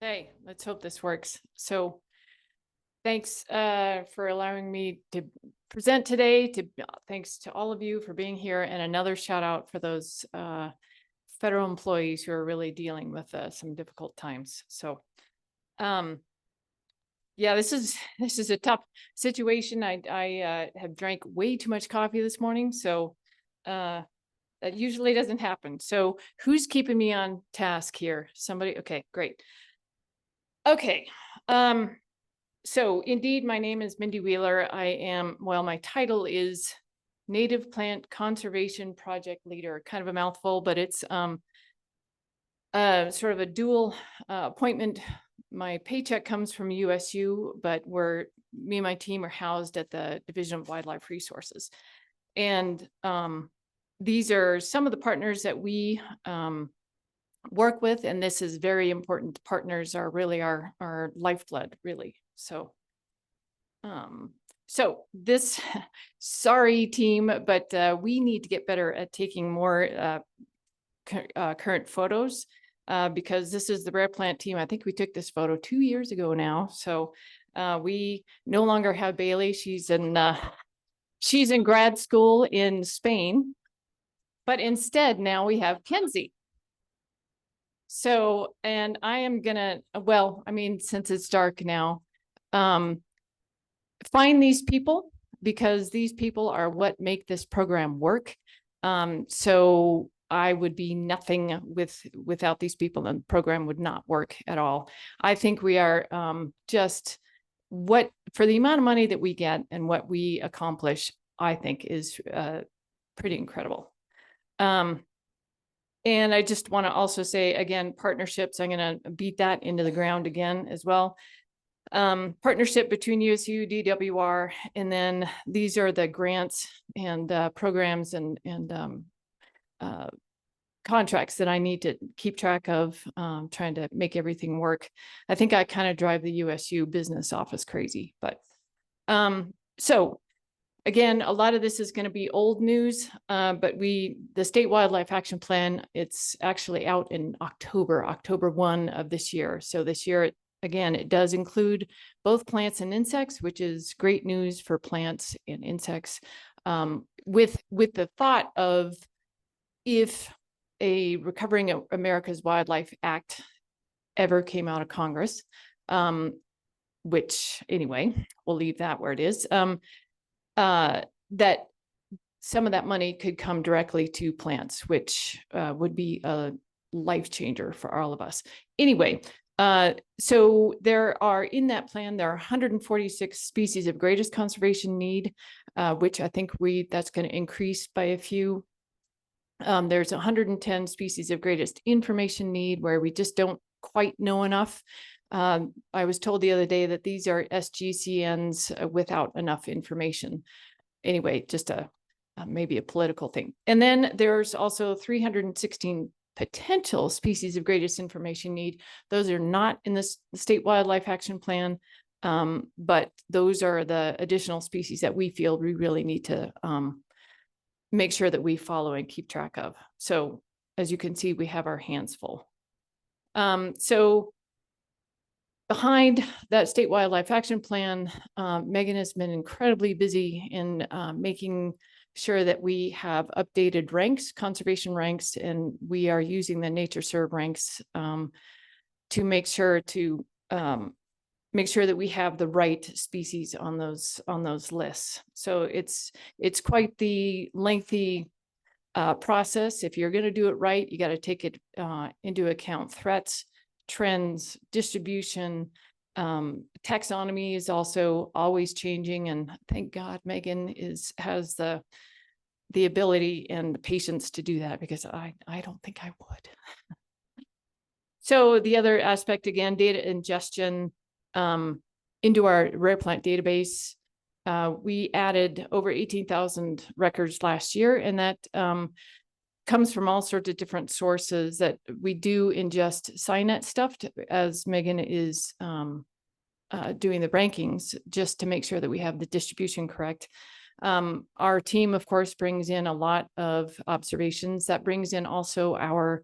Hey, let's hope this works. So thanks for allowing me to present today. Thanks to all of you for being here, and another shout out for those federal employees who are really dealing with some difficult times. So um, yeah, this is a tough situation. I have drank way too much coffee this morning, so uh, that usually doesn't happen. So who's keeping me on task here? Somebody? Okay, great. Okay. Um, So indeed, my name is Mindy Wheeler. My title is Native Plant Conservation Project Leader, kind of a mouthful, but it's sort of a dual appointment. My paycheck comes from USU, but me and my team are housed at the Division of Wildlife Resources. And these are some of the partners that we work with, and this is very important. Partners are really our lifeblood, really. So this, sorry team, but we need to get better at taking more current photos because this is the rare plant team. I think we took this photo 2 years ago now. So we no longer have Bailey. She's in grad school in Spain, but instead now we have Kenzie. So, and I am gonna, since it's dark now, find these people because these people are what make this program work. So I would be nothing without these people, and the program would not work at all. I think we are just what for the amount of money that we get and what we accomplish, I think is pretty incredible. And I just want to also say again, partnerships, I'm going to beat that into the ground again as well. Partnership between USU, DWR, and then these are the grants and programs and contracts that I need to keep track of, trying to make everything work. I think I kind of drive the USU business office crazy, but so again, a lot of this is going to be old news, but the State Wildlife Action Plan, it's actually out in October 1 of this year. So this year, again, it does include both plants and insects, which is great news for plants and insects, with the thought of if a Recovering America's Wildlife Act ever came out of Congress, which anyway, we'll leave that where it is, that some of that money could come directly to plants, which would be a life changer for all of us. Anyway, so there are in that plan, there are 146 species of greatest conservation need, which I think that's going to increase by a few. There's 110 species of greatest information need where we just don't quite know enough. I was told the other day that these are SGCNs without enough information. Anyway, just maybe a political thing. And then there's also 316 potential species of greatest information need. Those are not in the State Wildlife Action Plan, but those are the additional species that we feel we really need to make sure that we follow and keep track of. So as you can see, we have our hands full. So behind that State Wildlife Action Plan, Megan has been incredibly busy in making sure that we have updated ranks, conservation ranks, and we are using the NatureServe ranks to make sure that we have the right species on those lists. So it's quite the lengthy process. If you're going to do it right, you got to take it into account threats, trends, distribution, taxonomy is also always changing, and thank God Megan has the ability and the patience to do that, because I don't think I would. So the other aspect, again, data ingestion into our rare plant database. We added over 18,000 records last year, and that comes from all sorts of different sources. That we do ingest SciNet stuff as Megan is doing the rankings, just to make sure that we have the distribution correct. Our team, of course, brings in a lot of observations. That brings in also our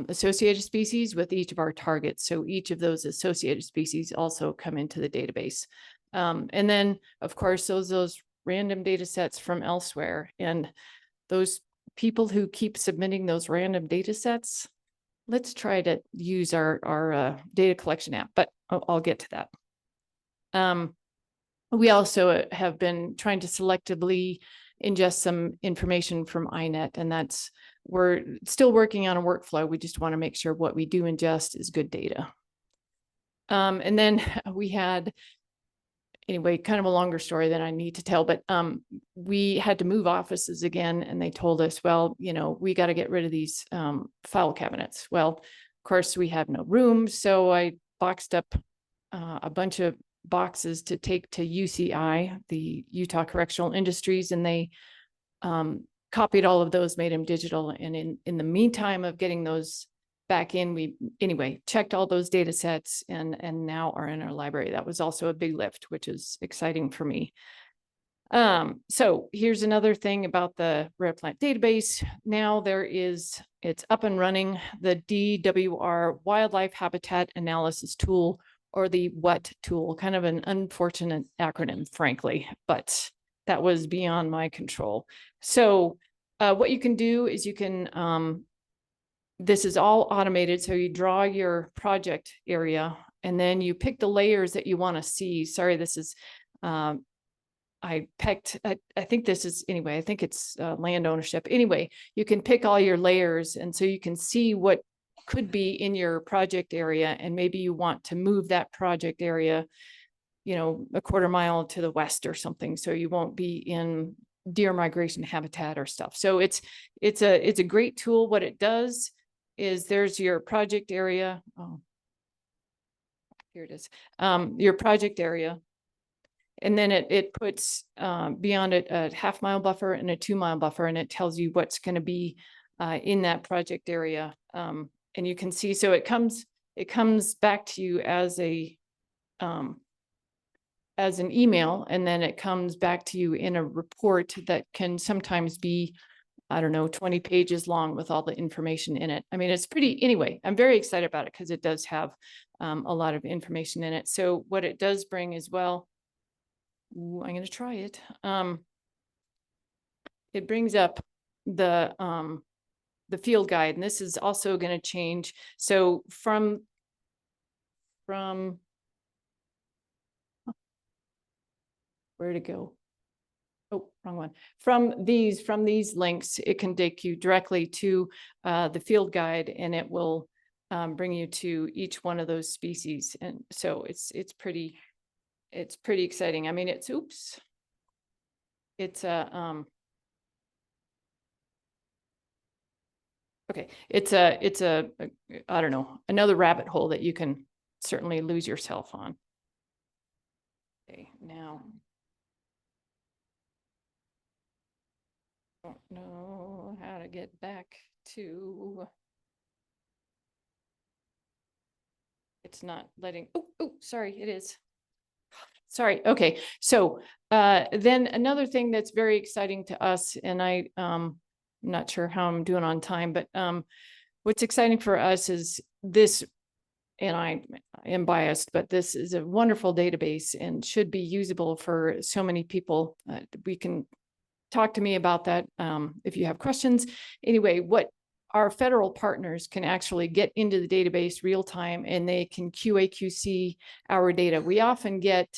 associated species with each of our targets. So each of those associated species also come into the database. And then, of course, those random data sets from elsewhere. And those people who keep submitting those random data sets, let's try to use our data collection app, but I'll get to that. We also have been trying to selectively ingest some information from INET, and we're still working on a workflow. We just want to make sure what we do ingest is good data. And then we had, anyway, kind of a longer story than I need to tell, but we had to move offices again, and they told us, well, we got to get rid of these file cabinets. Well, of course, we have no room, so I boxed up a bunch of boxes to take to UCI, the Utah Correctional Industries, and they copied all of those, made them digital. And in the meantime of getting those back in, we checked all those data sets and now are in our library. That was also a big lift, which is exciting for me. So here's another thing about the rare plant database. Now it's up and running, the DWR Wildlife Habitat Analysis Tool, or the WHAT tool, kind of an unfortunate acronym, frankly, but that was beyond my control. So what you can do is you can, this is all automated. So you draw your project area and then you pick the layers that you want to see. Sorry, this is, I think this is, anyway, I think it's land ownership. Anyway, you can pick all your layers, and so you can see what could be in your project area, and maybe you want to move that project area, a quarter mile to the west or something, so you won't be in deer migration habitat or stuff. So it's a great tool. What it does is there's your project area. Oh, here it is. Your project area. And then it puts beyond it a half-mile buffer and a 2-mile buffer, and it tells you what's going to be in that project area. And you can see, so it comes back to you as an email, and then it comes back to you in a report that can sometimes be, I don't know, 20 pages long with all the information in it. I mean, it's pretty, anyway, I'm very excited about it because it does have a lot of information in it. So what it does bring as well, I'm going to try it. It brings up the field guide, and this is also going to change. So from where to go? Oh, wrong one. From these links, it can take you directly to the field guide, and it will bring you to each one of those species. And so it's pretty exciting. I mean, it's okay. It's a I don't know, another rabbit hole that you can certainly lose yourself on. Okay, now I don't know how to get back to. It's not letting. Oh, sorry, it is. Sorry. Okay. So then another thing that's very exciting to us, and I'm not sure how I'm doing on time, but what's exciting for us is this, and I am biased, but this is a wonderful database and should be usable for so many people. We can talk to me about that if you have questions. Anyway, what our federal partners can actually get into the database real time, and they can QA/QC our data. We often get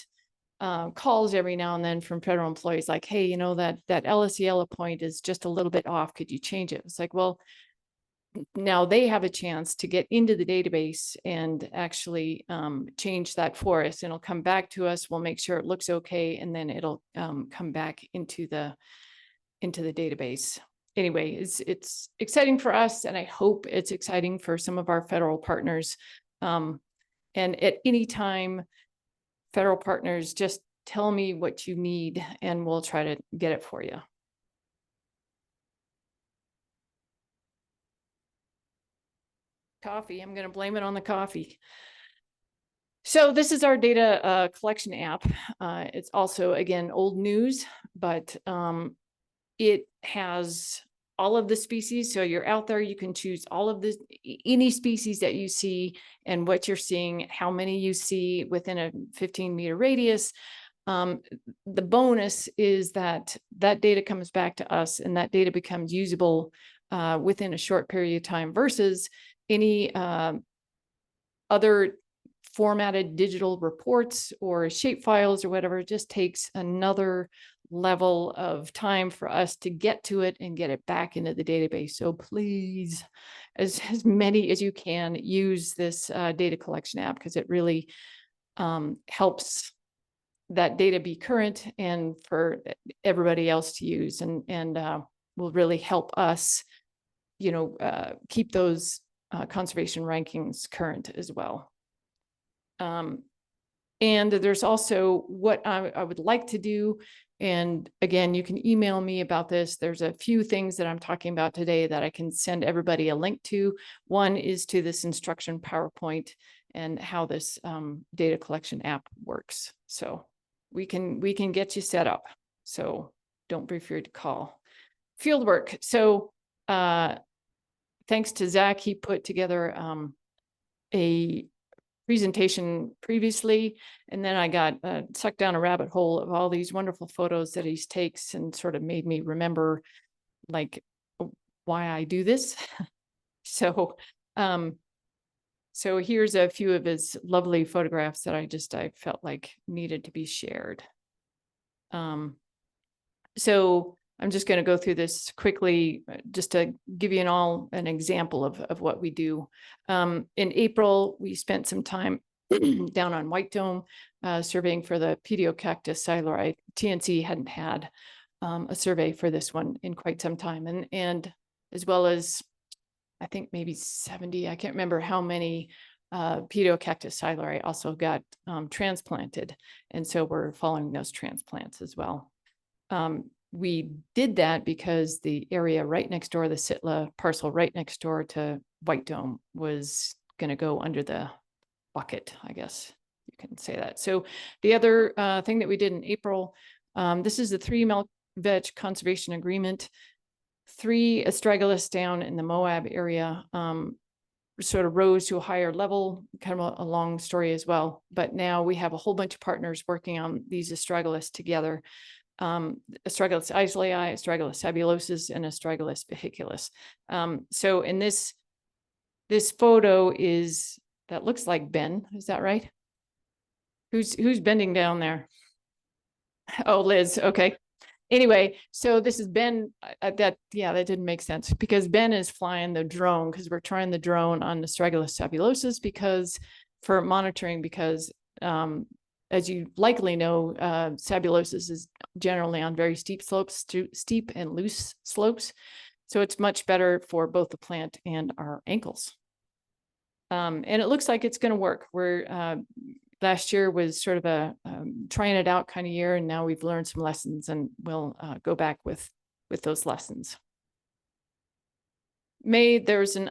calls every now and then from federal employees like, hey, that LSEL point is just a little bit off. Could you change it? It's like, well, now they have a chance to get into the database and actually change that for us. And it'll come back to us. We'll make sure it looks okay, and then it'll come back into the database. Anyway, it's exciting for us, and I hope it's exciting for some of our federal partners. And at any time, federal partners, just tell me what you need, and we'll try to get it for you. Coffee, I'm going to blame it on the coffee. So this is our data collection app. It's also, again, old news, but it has all of the species. So you're out there, you can choose all of the any species that you see and what you're seeing, how many you see within a 15-meter radius. The bonus is that that data comes back to us, and that data becomes usable within a short period of time versus any other formatted digital reports or shape files or whatever. It just takes another level of time for us to get to it and get it back into the database. So please, as many as you can, use this data collection app, because it really helps that data be current and for everybody else to use, and will really help us, keep those conservation rankings current as well. And there's also what I would like to do. And again, you can email me about this. There's a few things that I'm talking about today that I can send everybody a link to. One is to this instruction PowerPoint and how this data collection app works. So we can get you set up. So don't be afraid to call. Fieldwork. So thanks to Zach, he put together a presentation previously, and then I got sucked down a rabbit hole of all these wonderful photos that he takes, and sort of made me remember like why I do this. So so here's a few of his lovely photographs that I felt like needed to be shared. So I'm just going to go through this quickly, just to give you an example of what we do. In April, we spent some time down on White Dome surveying for the Pedicactus siluri. TNC hadn't had a survey for this one in quite some time, and as well as I think maybe 70, I can't remember how many Pedicactus siluri also got transplanted, and so we're following those transplants as well. We did that because the area right next door, the Sitla parcel right next door to White Dome, was going to go under the bucket, I guess you can say that. So the other thing that we did in April, this is the 3 milk veg conservation agreement. 3 astragalus down in the Moab area sort of rose to a higher level, kind of a long story as well. But now we have a whole bunch of partners working on these astragalus together. Astragalus isolii, Astragalus sabulosus, and Astragalus vehiculus. So in this photo that looks like Ben, is that right? Who's bending down there? Oh, Liz, okay. Anyway, so this is Ben. That didn't make sense, because Ben is flying the drone, because we're trying the drone on Astragalus sabulosus for monitoring, because as you likely know, sabulosus is generally on very steep slopes, steep and loose slopes. So it's much better for both the plant and our ankles. And it looks like it's going to work. Last year was sort of a trying it out kind of year, and now we've learned some lessons, and we'll go back with those lessons. May, there's an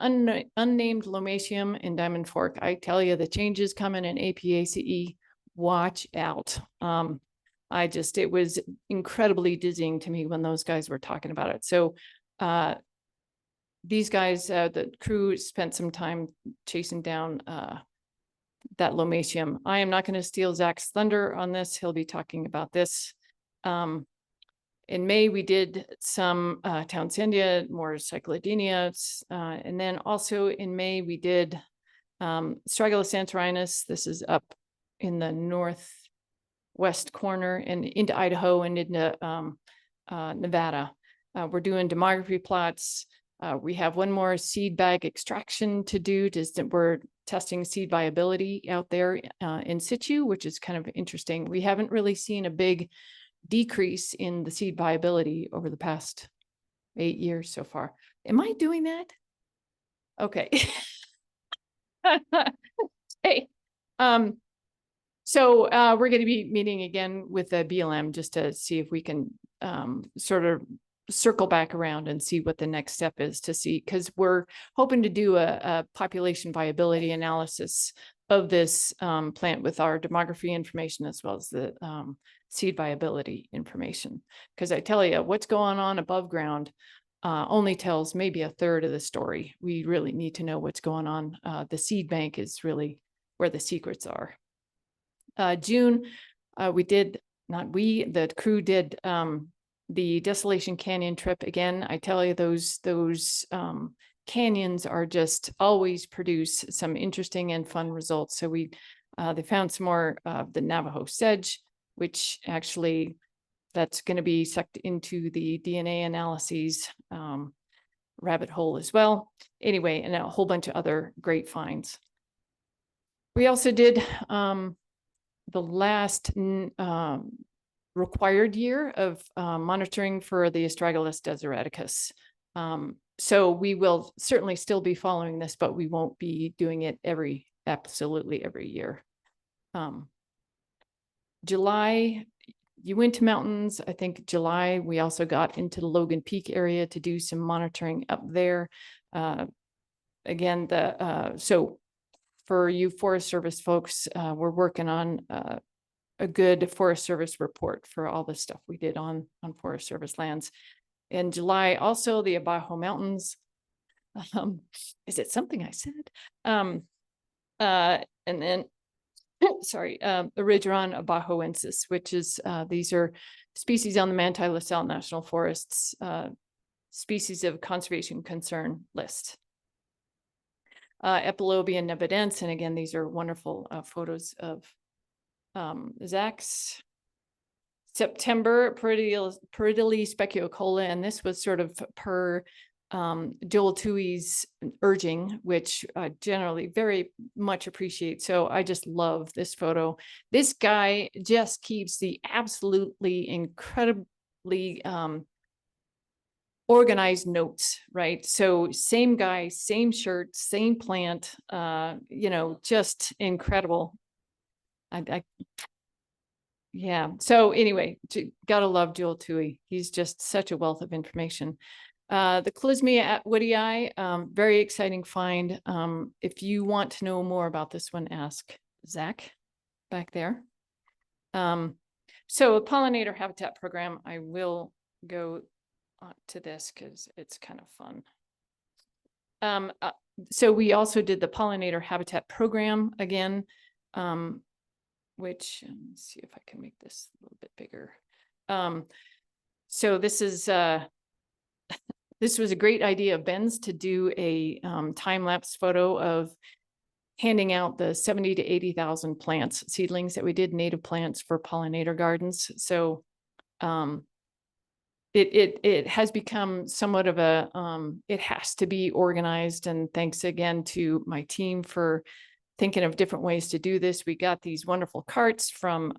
unnamed lomatium in Diamond Fork. I tell you, the changes coming in APACE. Watch out. It was incredibly dizzying to me when those guys were talking about it. So these guys, the crew spent some time chasing down that lomatium. I am not going to steal Zach's thunder on this. He'll be talking about this. In May, we did some Townsendia, more cyclodenia. And then also in May, we did Astragalus anterinus. This is up in the northwest corner and into Idaho and into Nevada. We're doing demography plots. We have one more seed bag extraction to do. We're testing seed viability out there in situ, which is kind of interesting. We haven't really seen a big decrease in the seed viability over the past 8 years so far. Am I doing that? Okay. Hey. So we're going to be meeting again with the BLM just to see if we can sort of circle back around and see what the next step is, to see, because we're hoping to do a population viability analysis of this plant with our demography information as well as the seed viability information. Because I tell you, what's going on above ground only tells maybe a third of the story. We really need to know what's going on. The seed bank is really where the secrets are. June, the crew did the Desolation Canyon trip again. I tell you, those canyons are just always produce some interesting and fun results. So they found some more of the Navajo sedge, which actually that's going to be sucked into the DNA analyses rabbit hole as well. Anyway, and a whole bunch of other great finds. We also did the last required year of monitoring for the Astragalus deseraticus. So we will certainly still be following this, but we won't be doing it absolutely every year. July, Uinta Mountains, I think July, we also got into the Logan Peak area to do some monitoring up there. Again, so for you Forest Service folks, we're working on a good Forest Service report for all the stuff we did on Forest Service lands. In July, also the Abajo Mountains. Is it something I said? And then, sorry, Erigeron abajoensis, which is, these are species on the Manti-La Sal National Forest's species of conservation concern list. Epilobium nevadense, and again, these are wonderful photos of Zach's. September, Peridili speculocola, and this was sort of per Joel Tui's urging, which generally very much appreciate. So I just love this photo. This guy just keeps the absolutely incredibly organized notes, right? So same guy, same shirt, same plant, you know, just incredible. Yeah. So anyway, gotta love Joel Tui. He's just such a wealth of information. The Clismia atwoodii, very exciting find. If you want to know more about this one, ask Zach back there. So a pollinator habitat program, I will go to this because it's kind of fun. So we also did the pollinator habitat program again. Which, let's see if I can make this a little bit bigger. So this is, this was a great idea of Ben's to do a time-lapse photo of handing out the 70 to 80,000 plants, seedlings that we did, native plants for pollinator gardens. So it has become somewhat of a, it has to be organized. And thanks again to my team for thinking of different ways to do this. We got these wonderful carts from,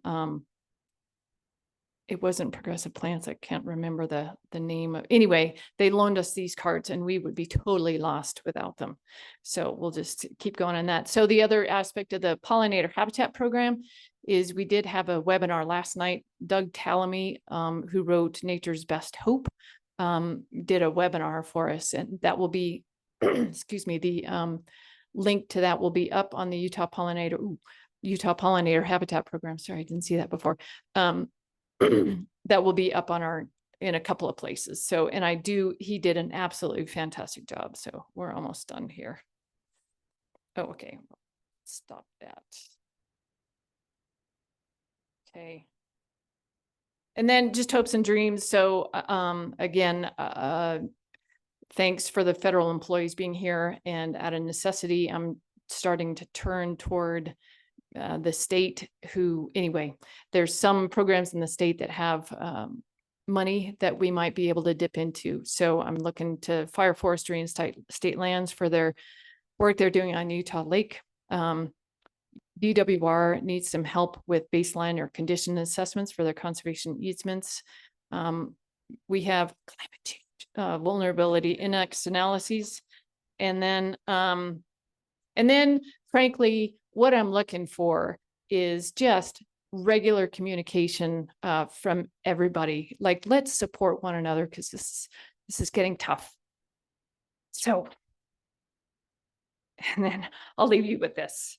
it wasn't Progressive Plants. I can't remember the name of, anyway, they loaned us these carts and we would be totally lost without them. So we'll just keep going on that. So the other aspect of the pollinator habitat program is we did have a webinar last night. Doug Tallamy, who wrote Nature's Best Hope, did a webinar for us, and that will be, excuse me, the link to that will be up on the Utah Pollinator Habitat Program. Sorry, I didn't see that before. That will be up on in a couple of places. So, and he did an absolutely fantastic job. So we're almost done here. Oh, okay. Stop that. Okay. And then just hopes and dreams. So again, thanks for the federal employees being here, and out of necessity, I'm starting to turn toward the state anyway, there's some programs in the state that have money that we might be able to dip into. So I'm looking to Fire Forestry and state lands for their work they're doing on Utah Lake. DWR needs some help with baseline or condition assessments for their conservation easements. We have climate change. Vulnerability index analyses, and then frankly, what I'm looking for is just regular communication from everybody. Like, let's support one another, because this is getting tough. So, and then I'll leave you with this.